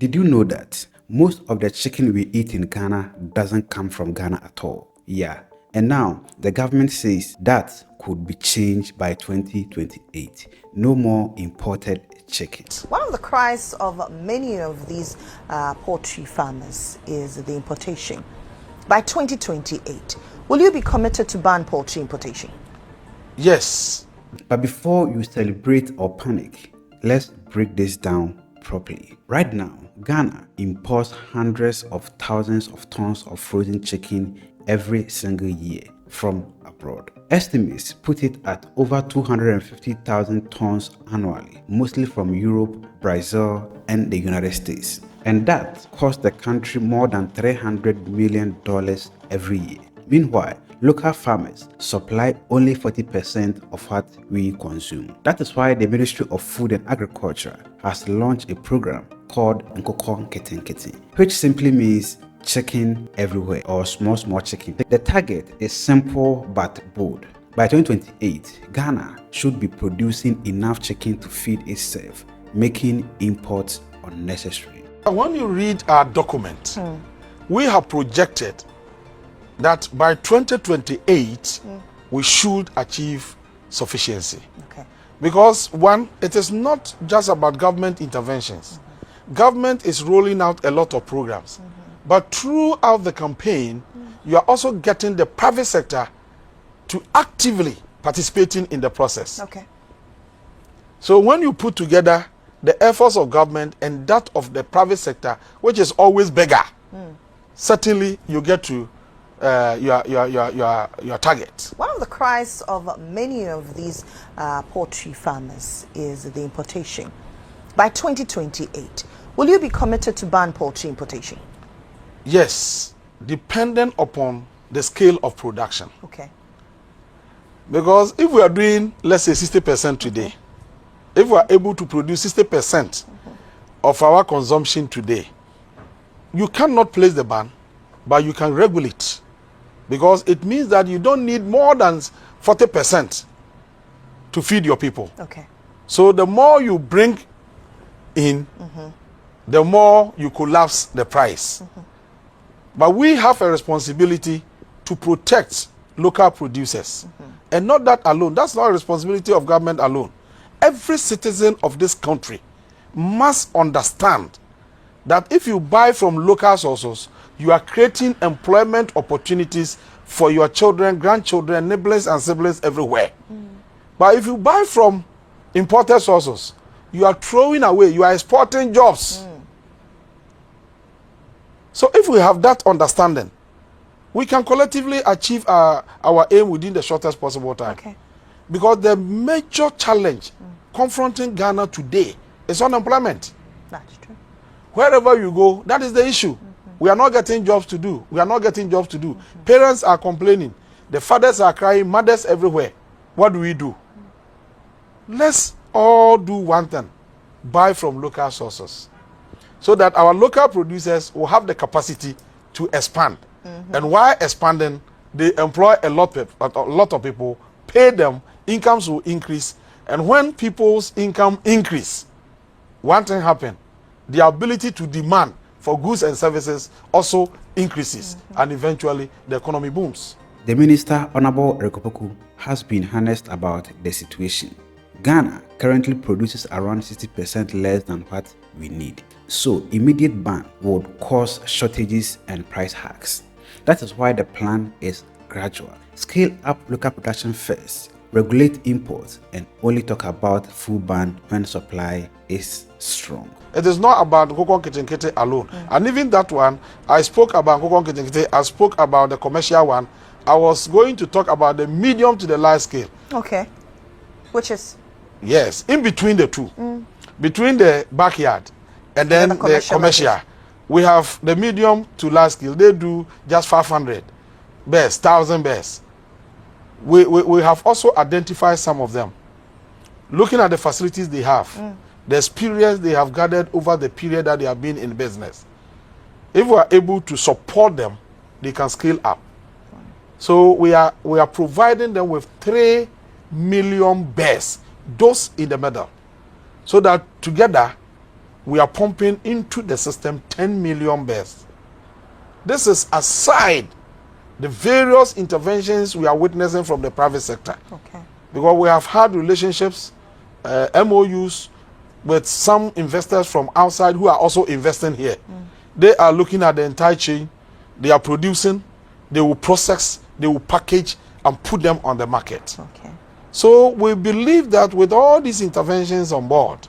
Did you know that most of the chicken we eat in Ghana doesn't come from Ghana at all? Yeah. And now the government says that could be changed by 2028. No more imported chicken. One of the cries of many of these poultry farmers is the importation. By 2028, will you be committed to ban poultry importation? Yes. But before you celebrate or panic, let's break this down properly. Right now, Ghana imports hundreds of thousands of tons of frozen chicken every single year from abroad. Estimates put it at over 250,000 tons annually, mostly from Europe, Brazil, and the United States. And that costs the country more than $300 million every year. Meanwhile, local farmers supply only 40% of what we consume. That is why the Ministry of Food and Agriculture has launched a program called Nkoko Nkete, which simply means chicken everywhere, or small chicken. The target is simple but bold. By 2028, Ghana should be producing enough chicken to feed itself, making imports unnecessary. When you read our document, we have projected that by 2028, we should achieve sufficiency. Okay. Because one, it is not just about government interventions. Government is rolling out a lot of programs. But throughout the campaign, you are also getting the private sector to actively participating in the process. Okay. So when you put together the efforts of government and that of the private sector, which is always bigger, certainly you get to your target. One of the cries of many of these poultry farmers is the importation. By 2028, will you be committed to ban poultry importation? Yes, dependent upon the scale of production. Okay. Because if we are doing, let's say, 60% today, if we are able to produce 60% of our consumption today, you cannot place the ban, but you can regulate. Because it means that you don't need more than 40% to feed your people. Okay. So the more you bring in, the more you collapse the price. But we have a responsibility to protect local producers. And not that alone. That's not a responsibility of government alone. Every citizen of this country must understand that if you buy from local sources, you are creating employment opportunities for your children, grandchildren, neighbors, and siblings everywhere. But if you buy from imported sources, you are throwing away, you are exporting jobs. So if we have that understanding, we can collectively achieve our aim within the shortest possible time. Okay. Because the major challenge confronting Ghana today is unemployment. That's true. Wherever you go, that is the issue. We are not getting jobs to do. We are not getting jobs to do. Parents are complaining. The fathers are crying, mothers everywhere. What do? Let's all do one thing. Buy from local sources. So that our local producers will have the capacity to expand. And while expanding, they employ a lot of people, pay them, incomes will increase. And when people's income increase, one thing happens. The ability to demand for goods and services also increases, and eventually the economy booms. The Minister, Honorable Rekopoku, has been honest about the situation. Ghana currently produces around 60% less than what we need. So immediate ban would cause shortages and price hikes. That is why the plan is gradual. Scale up local production first, regulate imports, and only talk about full ban when supply is strong. It is not about Nkoko Nkete alone. And even that one, I spoke about Nkoko Nkete, I spoke about the commercial one. I was going to talk about the medium to the large scale. Okay. Which is? Yes, in between the two. Between the backyard and then the commercial. We have the medium to large scale. They do just 500 bears, 1,000 bears. We have also identified some of them. Looking at the facilities they have, the experience they have gathered over the period that they have been in business. If we are able to support them, they can scale up. So we are providing them with 3 million bears, those in the middle, so that together we are pumping into the system 10 million birds. This is aside the various interventions we are witnessing from the private sector. Okay. Because we have had relationships, MOUs with some investors from outside who are also investing here. They are looking at the entire chain. They are producing, they will process, they will package and put them on the market. Okay. So we believe that with all these interventions on board,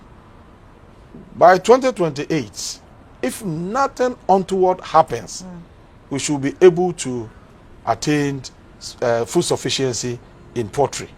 by 2028, if nothing untoward happens, we should be able to attain food sufficiency in poultry.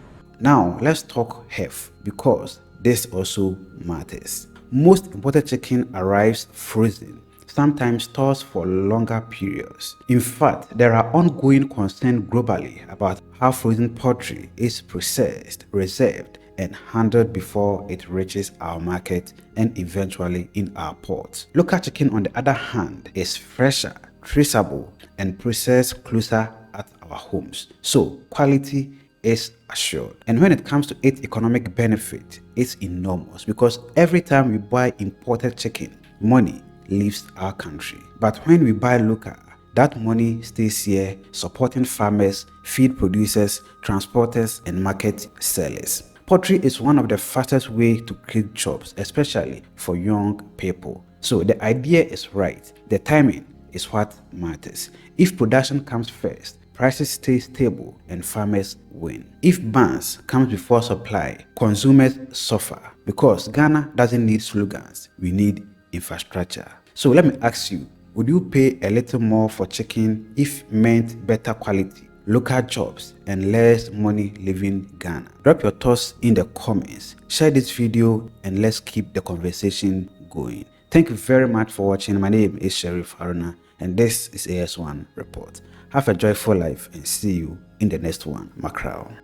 Now, let's talk health because this also matters. Most imported chicken arrives frozen, sometimes stores for longer periods. In fact, there are ongoing concerns globally about how frozen poultry is processed, reserved, and handled before it reaches our market and eventually in our ports. Local chicken, on the other hand, is fresher, traceable, and processed closer at our homes. So, quality is assured. And when it comes to its economic benefit, it's enormous because every time we buy imported chicken, money leaves our country. But when we buy local, that money stays here supporting farmers, feed producers, transporters, and market sellers. Poultry is one of the fastest ways to create jobs, especially for young people. So the idea is right. The timing is what matters. If production comes first, prices stay stable and farmers win. If bans comes before supply, consumers suffer because Ghana doesn't need slogans, we need infrastructure. So let me ask you, would you pay a little more for chicken if meant better quality, local jobs, and less money leaving Ghana? Drop your thoughts in the comments, share this video, and let's keep the conversation going. Thank you very much for watching. My name is Sheriff Haruna, and this is AS1 Report. Have a joyful life and see you in the next one. Macron.